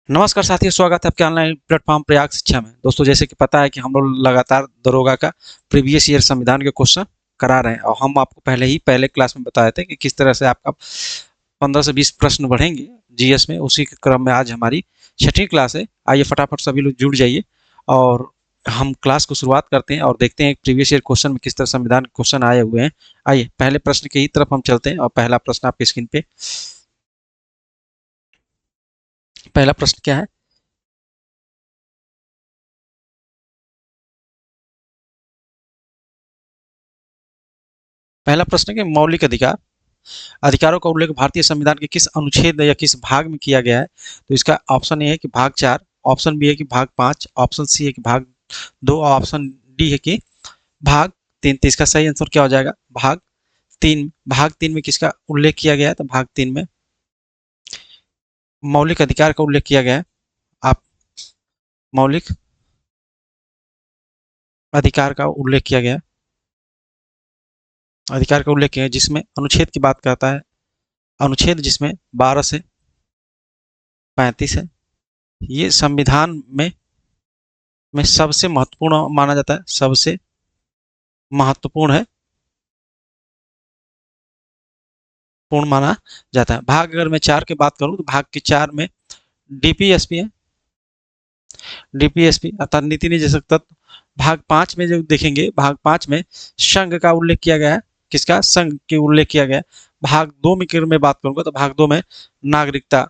नमस्कार साथियों, स्वागत है आपके ऑनलाइन प्लेटफॉर्म प्रयाग शिक्षा में। दोस्तों, जैसे कि पता है कि हम लोग लगातार दरोगा का प्रीवियस ईयर संविधान के क्वेश्चन करा रहे हैं और हम आपको पहले क्लास में बताए थे कि किस तरह से आपका 15 से 20 प्रश्न बढ़ेंगे जीएस में। उसी के क्रम में आज हमारी छठी क्लास है। आइए फटाफट सभी लोग जुड़ जाइए और हम क्लास को शुरुआत करते हैं और देखते हैं प्रीवियस ईयर क्वेश्चन में किस तरह संविधान के क्वेश्चन आए हुए हैं। आइए पहले प्रश्न की ही तरफ हम चलते हैं और पहला प्रश्न आपकी स्क्रीन पे। पहला प्रश्न क्या है? पहला प्रश्न है कि मौलिक अधिकारों का उल्लेख भारतीय संविधान के किस अनुच्छेद या किस भाग में किया गया है? तो इसका ऑप्शन ए है कि भाग 4, ऑप्शन बी है कि भाग 5, ऑप्शन सी है कि भाग 2 और ऑप्शन डी है कि भाग 3। तो इसका सही आंसर क्या हो जाएगा? भाग 3। भाग 3 में किसका उल्लेख किया गया है? तो भाग 3 में मौलिक अधिकार का उल्लेख किया गया है। आप मौलिक अधिकार का उल्लेख किया गया है, अधिकार का उल्लेख किया है जिसमें अनुच्छेद की बात करता है, अनुच्छेद जिसमें 12 से 35 है। ये संविधान में सबसे महत्वपूर्ण माना जाता है, सबसे महत्वपूर्ण है, पूर्ण माना जाता है। भाग अगर मैं 4 की बात करूं तो भाग के 4 में डीपीएसपी है, डीपीएसपी अर्थात नीति निदेशक तत्व। भाग 5 में जो देखेंगे, भाग 5 में संघ का उल्लेख किया गया है। किसका? संघ के उल्लेख किया गया है। भाग 2 में अगर मैं बात करूंगा तो भाग 2 में नागरिकता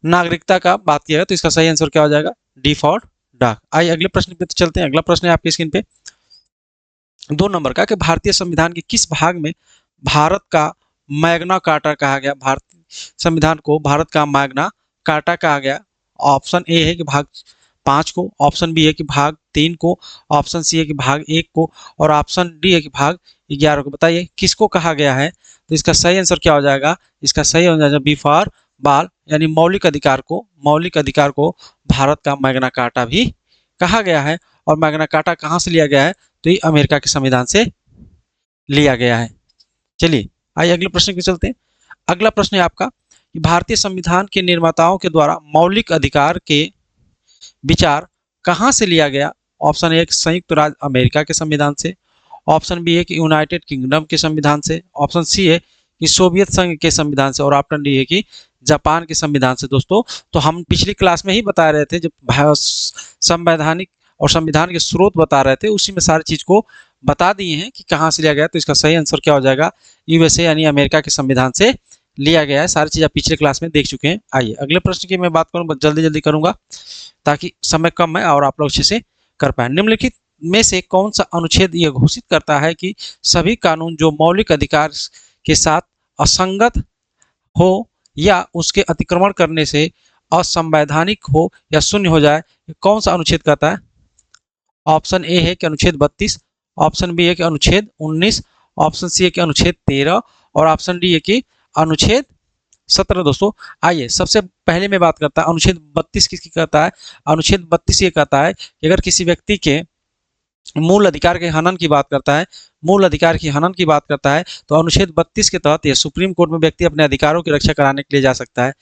नागरिकता का बात किया गया। तो इसका सही आंसर क्या हो जाएगा? डी फॉर डाक। आइए अगले प्रश्न पे चलते हैं। अगला प्रश्न है आपकी स्क्रीन पे 2 नंबर का कि भारतीय संविधान के किस भाग में भारत का मैग्ना कार्टा कहा गया? भारतीय संविधान को भारत का मैग्ना कार्टा कहा गया। ऑप्शन ए है कि भाग 5 को, ऑप्शन बी है कि भाग 3 को, ऑप्शन सी है कि भाग 1 को और ऑप्शन डी है कि भाग 11 को। बताइए किसको कहा गया है? तो इसका सही आंसर क्या हो जाएगा? इसका सही हो जाएगा बी फॉर बाल, यानी मौलिक अधिकार को भारत का मैग्ना कार्टा भी कहा गया है। और मैग्ना कार्टा कहाँ से लिया गया है? तो ये अमेरिका के संविधान से लिया गया है। चलिए आइए अगले प्रश्न पे चलते हैं। अगला प्रश्न है आपका कि भारतीय संविधान के निर्माताओं के द्वारा मौलिक अधिकार के विचार कहाँ से लिया गया? ऑप्शन ए संयुक्त राज्य अमेरिका के संविधान से, ऑप्शन बी है कि यूनाइटेड किंगडम के संविधान से, ऑप्शन सी है कि सोवियत संघ के संविधान से और ऑप्शन डी है कि जापान के संविधान से। दोस्तों, तो हम पिछली क्लास में ही बता रहे थे, जब संवैधानिक और संविधान के स्रोत बता रहे थे उसी में सारी चीज को बता दिए हैं कि कहाँ से लिया गया। तो इसका सही आंसर क्या हो जाएगा? यूएसए यानी अमेरिका के संविधान से लिया गया है। सारी चीज आप पिछले क्लास में देख चुके हैं। आइए अगले प्रश्न की मैं बात करूँ, जल्दी जल्दी करूंगा ताकि समय कम है और आप लोग अच्छे से कर पाए। निम्नलिखित में से कौन सा अनुच्छेद यह घोषित करता है कि सभी कानून जो मौलिक अधिकार के साथ असंगत हो या उसके अतिक्रमण करने से असंवैधानिक हो या शून्य हो जाए? कौन सा अनुच्छेद कहता है? ऑप्शन ए है कि अनुच्छेद 32, ऑप्शन बी है कि अनुच्छेद 19, ऑप्शन सी है कि अनुच्छेद 13 और ऑप्शन डी है कि अनुच्छेद 17। दोस्तों, आइए सबसे पहले मैं बात करता है अनुच्छेद 32 किसकी कहता है। अनुच्छेद 32 ये कहता है कि अगर किसी व्यक्ति के मूल अधिकार के हनन की बात करता है, मूल अधिकार की हनन की बात करता है, तो अनुच्छेद 32 के तहत यह सुप्रीम कोर्ट में व्यक्ति अपने अधिकारों की रक्षा कराने के लिए जा सकता है।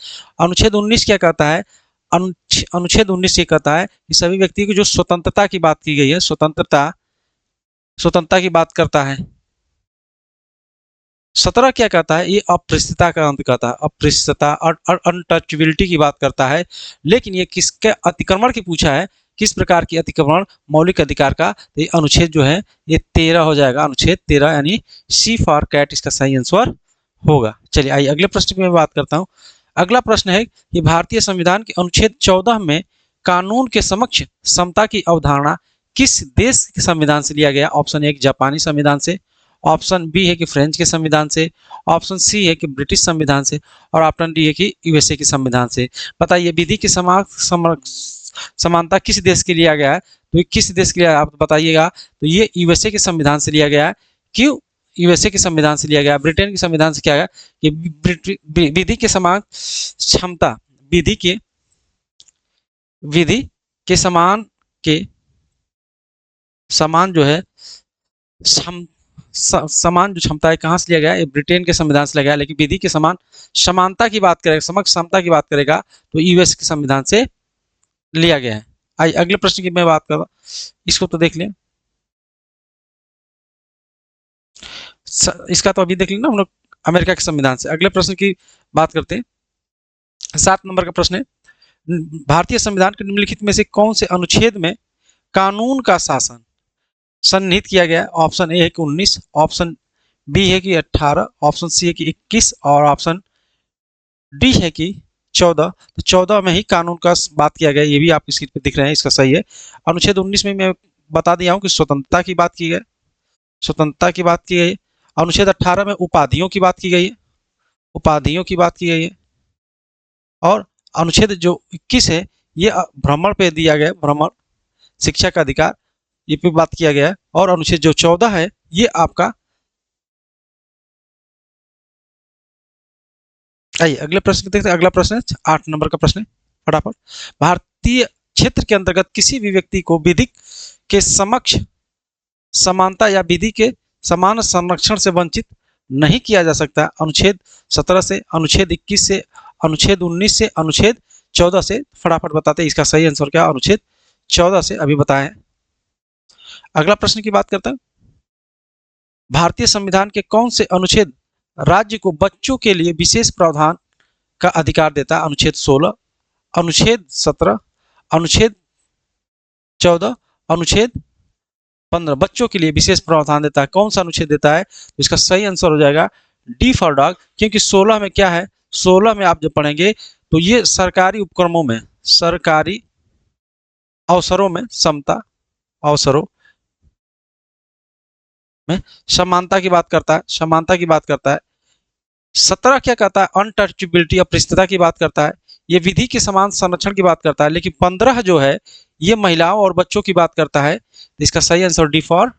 अनुच्छेद 19 क्या कहता है? अनुच्छेद 19 ये कहता है कि सभी व्यक्ति की जो स्वतंत्रता की बात की गई है, स्वतंत्रता की बात करता है। 17 क्या कहता है? ये अप्रियता का अंत कहता है, अप्रियता और अनटचबिलिटी की बात करता है। लेकिन ये किसके अतिक्रमण की पूछा है, किस प्रकार की अतिक्रमण मौलिक अधिकार का? तो ये अनुच्छेद जो है ये 13 हो जाएगा, अनुच्छेद 13 यानी सी फॉर कैट इसका सही आंसर होगा। चलिए आइए अगले प्रश्न की मैं बात करता हूँ। अगला प्रश्न है कि भारतीय संविधान के अनुच्छेद 14 में कानून के समक्ष समता की अवधारणा किस देश के संविधान से लिया गया? ऑप्शन ए जापानी संविधान से, ऑप्शन बी है कि फ्रेंच के संविधान से, ऑप्शन सी है कि ब्रिटिश संविधान से और ऑप्शन डी है कि यूएसए के संविधान से। बताइए विधि की समानता किस देश के लिया गया है? तो ये किस देश के लिए आप बताइएगा? तो ये यूएसए के संविधान से लिया गया है। क्यों यूएसए के संविधान से लिया गया? ब्रिटेन के संविधान से क्या है कि विधि के समान क्षमता, विधि के समान के समान जो है समान जो क्षमता है कहाँ से लिया गया है? ये ब्रिटेन के संविधान से लिया गया है, लेकिन विधि के समान समानता की बात करेगा, समक्ष समता की बात करेगा तो यूएस के संविधान से लिया गया है। आइए अगले प्रश्न की मैं बात कर रहा हूँ, इसको तो देख लें। इसका तो अभी देख लें ना हम लोग अमेरिका के संविधान से। अगले प्रश्न की बात करते हैं। 7 नंबर का प्रश्न है, भारतीय संविधान के निम्नलिखित में से कौन से अनुच्छेद में कानून का शासन सन्निहित किया गया है? ऑप्शन ए है कि 19, ऑप्शन बी है कि 18, ऑप्शन सी है कि 21 और ऑप्शन डी है कि 14। तो 14 में ही कानून का बात किया गया, ये भी आप स्क्रीन पे दिख रहे हैं, इसका सही है। अनुच्छेद 19 में मैं बता दिया हूँ कि स्वतंत्रता की बात की गई, स्वतंत्रता की बात की गई। अनुच्छेद 18 में उपाधियों की बात की गई है, उपाधियों की बात की गई है। और अनुच्छेद जो 21 है ये भ्रमण पे दिया गया है, भ्रमण शिक्षा का अधिकार ये पे बात किया गया है। और अनुच्छेद जो 14 है ये आपका, आइए अगले प्रश्न देखते हैं। अगला प्रश्न है 8 नंबर का प्रश्न है, फटाफट। भारतीय क्षेत्र के अंतर्गत किसी भी व्यक्ति को विधि के समक्ष समानता या विधि के समान संरक्षण से वंचित नहीं किया जा सकता। अनुच्छेद 17 से, अनुच्छेद 21 से, अनुच्छेद 19 से, अनुच्छेद 14 से। फटाफट बताते हैं इसका सही आंसर क्या? अनुच्छेद 14 से अभी बताएं। अगला प्रश्न की बात करते हैं। भारतीय संविधान के कौन से अनुच्छेद राज्य को बच्चों के लिए विशेष प्रावधान का अधिकार देता है? अनुच्छेद 16, अनुच्छेद 17, अनुच्छेद 14, अनुच्छेद 15 बच्चों के लिए विशेष प्रावधान देता है। कौन सा अनुच्छेद देता है? तो इसका सही आंसर हो जाएगा डी फॉर डॉग, क्योंकि 16 में क्या है, 16 में आप जब पढ़ेंगे तो ये सरकारी उपक्रमों में, सरकारी अवसरों में समता, अवसरों में समानता की बात करता है, समानता की बात करता है। 17 क्या कहता है? अनटचेबिलिटी, अपरिष्टता की बात करता है। ये विधि के समान संरक्षण की बात करता है। लेकिन 15 जो है ये महिलाओं और बच्चों की बात करता है। इसका सही आंसर डी फॉर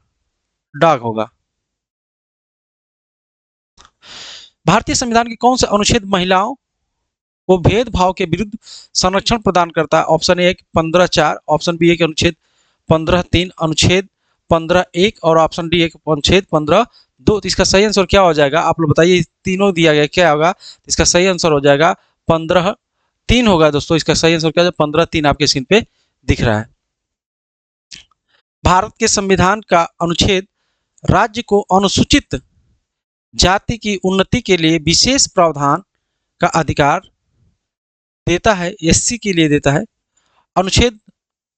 डॉग होगा। भारतीय संविधान के कौन सा अनुच्छेद महिलाओं को भेदभाव के विरुद्ध संरक्षण प्रदान करता है? ऑप्शन ए 15(4), ऑप्शन बी है कि अनुच्छेद 15(3), अनुच्छेद 15(1) और ऑप्शन डी है कि अनुच्छेद 15(2). तो इसका सही आंसर क्या हो जाएगा? आप लोग बताइए, तीनों दिया गया क्या होगा? इसका सही आंसर हो जाएगा 15(3) होगा दोस्तों। इसका सही आंसर क्या है? 15(3) आपके स्क्रीन पे दिख रहा है। भारत के संविधान का अनुच्छेद राज्य को अनुसूचित जाति की उन्नति के लिए विशेष प्रावधान का अधिकार देता है, एससी के लिए देता है। अनुच्छेद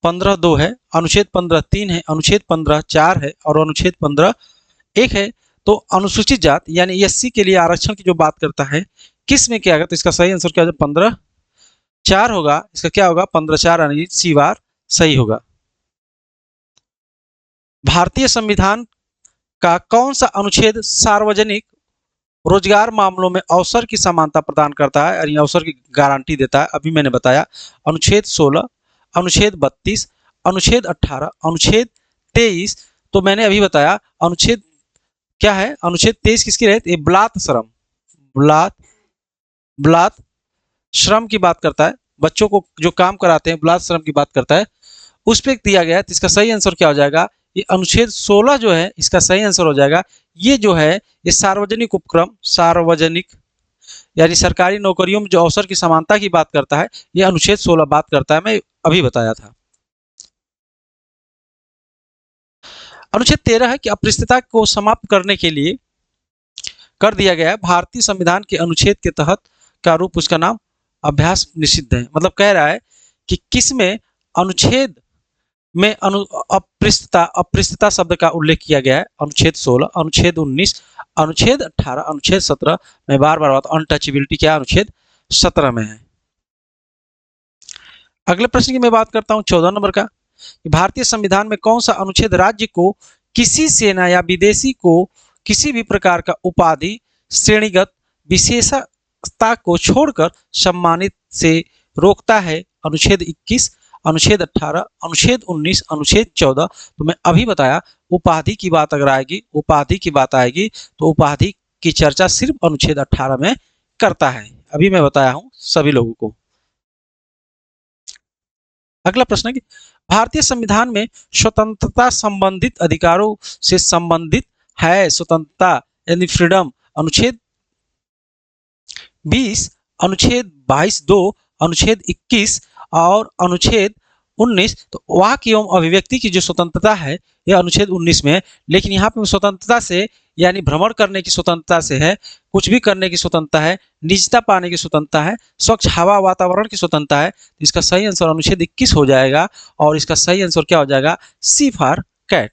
15(2) है, अनुच्छेद 15(3) है, अनुच्छेद 15(4) है और अनुच्छेद 15(1) है। तो अनुसूचित जाति यानी एससी के लिए आरक्षण की जो बात करता है, किस में क्या होगा? तो इसका सही आंसर क्या होगा? 15(4) होगा। इसका क्या होगा? 15(4) यानी सी बार सही होगा। भारतीय संविधान का कौन सा अनुच्छेद सार्वजनिक रोजगार मामलों में अवसर की समानता प्रदान करता है और अवसर की गारंटी देता है? अभी मैंने बताया अनुच्छेद 16, अनुच्छेद 32, अनुच्छेद 18, अनुच्छेद 23। तो मैंने अभी बताया अनुच्छेद क्या है? अनुच्छेद 23 किसकी रहती है? बलात् श्रम, बलात् श्रम की बात करता है। बच्चों को जो काम कराते हैं बलात् श्रम की बात करता है, उस पर दिया गया है। तो इसका सही आंसर क्या हो जाएगा? ये अनुच्छेद 16 जो है इसका सही आंसर हो जाएगा। ये जो है ये सार्वजनिक उपक्रम, सार्वजनिक यानी सरकारी नौकरियों में जो अवसर की समानता की बात करता है, ये अनुच्छेद 16 बात करता है, मैं अभी बताया था। अनुच्छेद 13 है कि अपरिष्टता को समाप्त करने के लिए कर दिया गया है। भारतीय संविधान के अनुच्छेद के तहत का रूप, उसका नाम अभ्यास निषिद्ध है। मतलब कह रहा है कि किसमें अनुच्छेद में अपृष्टता, अपृष्टता शब्द का उल्लेख किया गया है? अनुच्छेद 16, अनुच्छेद 19, अनुच्छेद 18, अनुच्छेद 17। मैं बार बार बात, अनटचेबिलिटी क्या अनुच्छेद 17 में है। अगले प्रश्न की मैं बात करता हूं 14 नंबर का। भारतीय संविधान में कौन सा अनुच्छेद राज्य को किसी सेना या विदेशी को किसी भी प्रकार का उपाधि, श्रेणीगत विशेषता को छोड़कर सम्मानित से रोकता है? अनुच्छेद 21, अनुच्छेद 18, अनुच्छेद 19, अनुच्छेद 14। तो मैं अभी बताया उपाधि की बात अगर आएगी, उपाधि की बात आएगी तो उपाधि की चर्चा सिर्फ अनुच्छेद 18 में करता है। अभी मैं बताया हूं सभी लोगों को। अगला प्रश्न है कि भारतीय संविधान में स्वतंत्रता संबंधित अधिकारों से संबंधित है स्वतंत्रता यानी फ्रीडम। अनुच्छेद 20, अनुच्छेद 22(2), अनुच्छेद 21 और अनुच्छेद 19। तो वाक एवं अभिव्यक्ति की जो स्वतंत्रता है यह अनुच्छेद 19 में है। लेकिन यहाँ पे स्वतंत्रता से यानी भ्रमण करने की स्वतंत्रता से है, कुछ भी करने की स्वतंत्रता है, निजता पाने की स्वतंत्रता है, स्वच्छ हवा वातावरण की स्वतंत्रता है। तो इसका सही आंसर अनुच्छेद 21 हो जाएगा और इसका सही आंसर क्या हो जाएगा? सी फॉर कैट।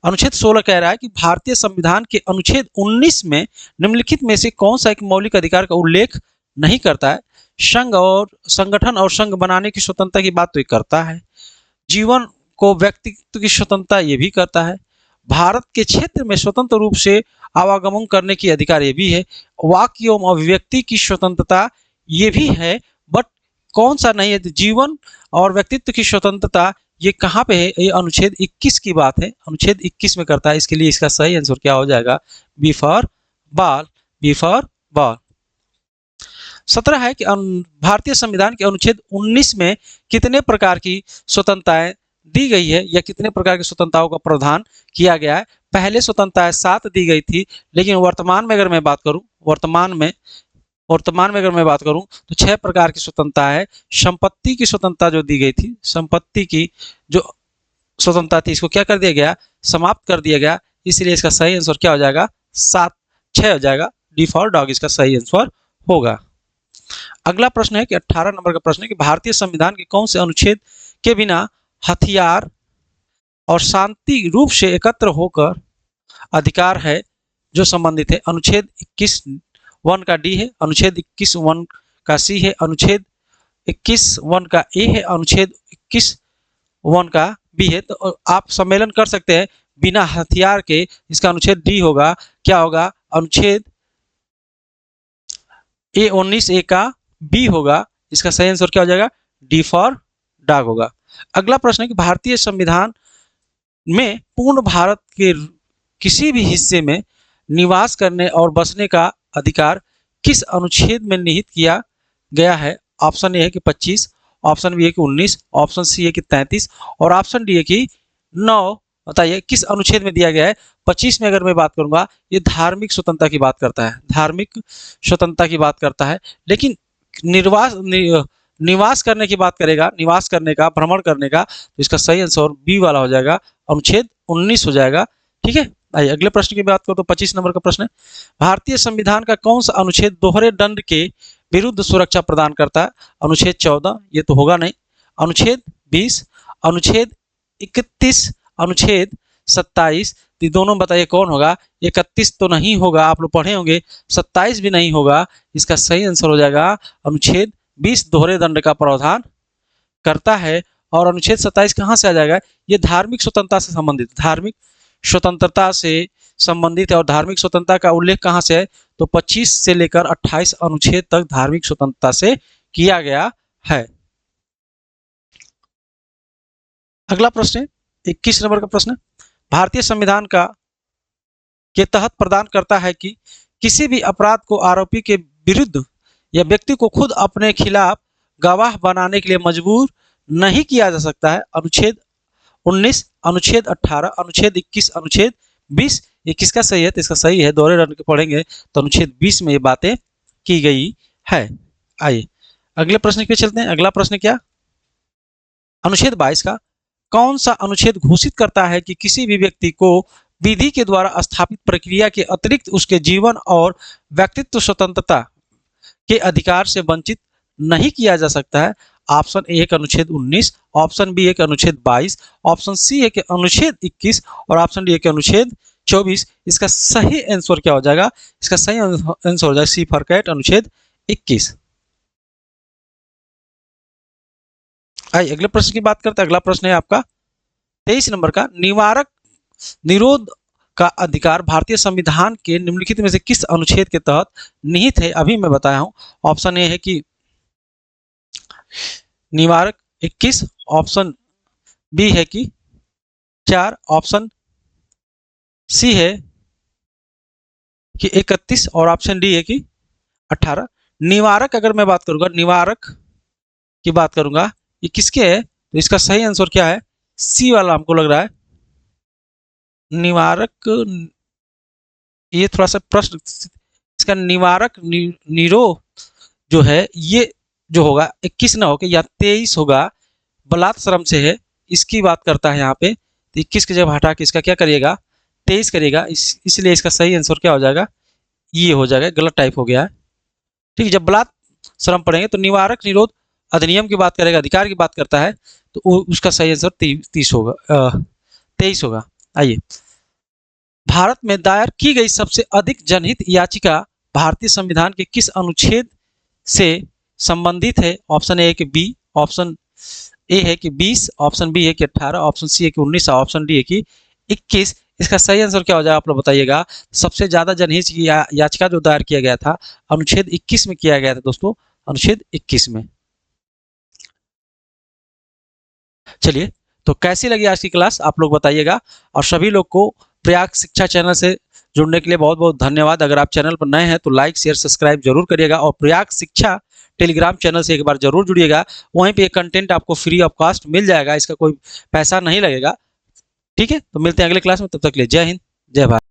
अनुच्छेद 16 कह रहा है कि भारतीय संविधान के अनुच्छेद 19 में निम्नलिखित में से कौन सा एक मौलिक अधिकार का उल्लेख नहीं करता है? संघ और संगठन और संघ बनाने की स्वतंत्रता की बात तो ये करता है, जीवन को व्यक्तित्व की स्वतंत्रता ये भी करता है, भारत के क्षेत्र में स्वतंत्र रूप से आवागमन करने की अधिकार ये भी है, वाक एवं अभिव्यक्ति की स्वतंत्रता ये भी है। बट कौन सा नहीं है? जीवन और व्यक्तित्व की स्वतंत्रता ये कहाँ पे है? ये अनुच्छेद 21 की बात है, अनुच्छेद 21 में करता है। इसके लिए इसका सही आंसर क्या हो जाएगा? B for ball, B for ball. 17 है कि भारतीय संविधान के अनुच्छेद 19 में कितने प्रकार की स्वतंत्रताएं दी गई है या कितने प्रकार की स्वतंत्रताओं का प्रावधान किया गया है? पहले स्वतंत्रताएं 7 दी गई थी, लेकिन वर्तमान में अगर मैं बात करूं, वर्तमान में अगर मैं बात करूं तो 6 प्रकार की स्वतंत्रता है। संपत्ति की स्वतंत्रता जो दी गई थी, संपत्ति की जो स्वतंत्रता थी, इसको क्या कर दिया गया? समाप्त कर दिया गया। इसलिए इसका सही आंसर क्या हो जाएगा? 6 हो जाएगा। डी फॉर डॉग इसका सही आंसर होगा। अगला प्रश्न है कि 18 नंबर का प्रश्न है कि भारतीय संविधान के कौन से अनुच्छेद के बिना हथियार और शांति रूप से एकत्र होकर अधिकार है जो संबंधित है? अनुच्छेद 21 1 का डी है, अनुच्छेद 21 1 का सी है, अनुच्छेद 21 1 का ए है, अनुच्छेद 21 1 का बी है। तो आप सम्मेलन कर सकते हैं बिना हथियार के, इसका अनुच्छेद डी होगा। क्या होगा? अनुच्छेद ए 19 ए का बी होगा। इसका सही आंसर क्या हो जाएगा? डी फॉर डॉग होगा। अगला प्रश्न है कि भारतीय संविधान में पूर्ण भारत के किसी भी हिस्से में निवास करने और बसने का अधिकार किस अनुच्छेद में निहित किया गया है? ऑप्शन ए है कि 25, ऑप्शन बी है कि 19, ऑप्शन सी है कि 33 और ऑप्शन डी है कि 9। बताइए किस अनुच्छेद में दिया गया है? 25 में अगर मैं बात करूंगा, ये धार्मिक स्वतंत्रता की बात करता है, धार्मिक स्वतंत्रता की बात करता है। लेकिन निवास करने की बात करेगा, निवास करने का, भ्रमण करने का, तो इसका सही आंसर बी वाला हो जाएगा, अनुच्छेद 19 हो जाएगा। ठीक है, आइए अगले प्रश्न की बात करो तो 25 नंबर का प्रश्न है, भारतीय संविधान का कौन सा अनुच्छेद दोहरे दंड के विरुद्ध सुरक्षा प्रदान करता है? अनुच्छेद 14, ये तो होगा नहीं, अनुच्छेद 20, अनुच्छेद 31, अनुच्छेद 27। ये दोनों बताइए कौन होगा? 31 तो नहीं होगा, आप लोग पढ़े होंगे, 27 भी नहीं होगा। इसका सही आंसर हो जाएगा अनुच्छेद 20 दोहरे दंड का प्रावधान करता है। और अनुच्छेद 27 कहाँ से आ जाएगा? ये धार्मिक स्वतंत्रता से संबंधित, धार्मिक स्वतंत्रता से संबंधित है। और धार्मिक स्वतंत्रता का उल्लेख कहाँ से है? तो 25 से लेकर 28 अनुच्छेद तक धार्मिक स्वतंत्रता से किया गया है। अगला प्रश्न है 21 नंबर का प्रश्न, भारतीय संविधान का के तहत प्रदान करता है कि किसी भी अपराध को आरोपी के विरुद्ध या व्यक्ति को खुद अपने खिलाफ गवाह बनाने के लिए मजबूर नहीं किया जा सकता है। अनुच्छेद 19, अनुच्छेद 18, अनुच्छेद 21, अनुच्छेद 20। ये किसका सही है? तो इसका सही है, दोहरे रन के पढ़ेंगे तो अनुच्छेद 20 में ये बातें की गई है। आइए अगले प्रश्न पे चलते हैं। अगला प्रश्न क्या? अनुच्छेद 22 का कौन सा अनुच्छेद घोषित करता है कि किसी भी व्यक्ति को विधि के द्वारा स्थापित प्रक्रिया के अतिरिक्त उसके जीवन और व्यक्तित्व स्वतंत्रता के अधिकार से वंचित नहीं किया जा सकता है? ऑप्शन ए है कि अनुच्छेद 19, ऑप्शन बी है कि अनुच्छेद 22, ऑप्शन सी है कि अनुच्छेद 21 और ऑप्शन डी है कि अनुच्छेद 24। इसका सही आंसर क्या हो जाएगा? इसका सही आंसर हो जाएगा सी फॉर कैट, अनुच्छेद 21। आइए अगले प्रश्न की बात करते हैं। अगला प्रश्न है आपका 23 नंबर का, निवारक निरोध का अधिकार भारतीय संविधान के निम्नलिखित में से किस अनुच्छेद के तहत निहित है? अभी मैं बताया हूं। ऑप्शन ए है कि निवारक 21, ऑप्शन बी है कि 4, ऑप्शन सी है कि 31 और ऑप्शन डी है कि 18। निवारक अगर मैं बात करूंगा, निवारक की बात करूंगा, ये किसके है? तो इसका सही आंसर क्या है? सी वाला हमको लग रहा है, निवारक, ये थोड़ा सा प्रश्न, इसका निवारक निरोध जो है ये जो होगा 21 ना होकर या 23 होगा, बलात् श्रम से है, इसकी बात करता है यहाँ पे। तो 21 की जगह हटा के इसका क्या करिएगा, 23 करिएगा। इसलिए इसका सही आंसर क्या हो जाएगा, ये हो जाएगा, गलत टाइप हो गया है। ठीक है, जब बलात् श्रम पढ़ेंगे तो निवारक निरोध अधिनियम की बात करेगा, अधिकार की बात करता है, तो उसका सही आंसर 30 होगा, 23 होगा। आइए, भारत में दायर की गई सबसे अधिक जनहित याचिका भारतीय संविधान के किस अनुच्छेद से संबंधित है? ऑप्शन ए है कि बी, ऑप्शन ए है कि 20, ऑप्शन बी है कि 18, ऑप्शन सी है कि 19, ऑप्शन डी है कि 21। इसका सही आंसर क्या हो जाएगा आप लोग बताइएगा। सबसे ज्यादा जनहित याचिका जो दायर किया गया था अनुच्छेद 21 में किया गया था दोस्तों, अनुच्छेद 21 में। चलिए, तो कैसी लगी आज की क्लास आप लोग बताइएगा, और सभी लोग को प्रयाग शिक्षा चैनल से जुड़ने के लिए बहुत बहुत धन्यवाद। अगर आप चैनल पर नए हैं तो लाइक शेयर सब्सक्राइब जरूर करिएगा, और प्रयाग शिक्षा टेलीग्राम चैनल से एक बार जरूर जुड़िएगा। वहीं पे कंटेंट आपको फ्री ऑफ कॉस्ट मिल जाएगा, इसका कोई पैसा नहीं लगेगा। ठीक है, तो मिलते हैं अगले क्लास में, तब तक के लिए जय हिंद, जय भारत।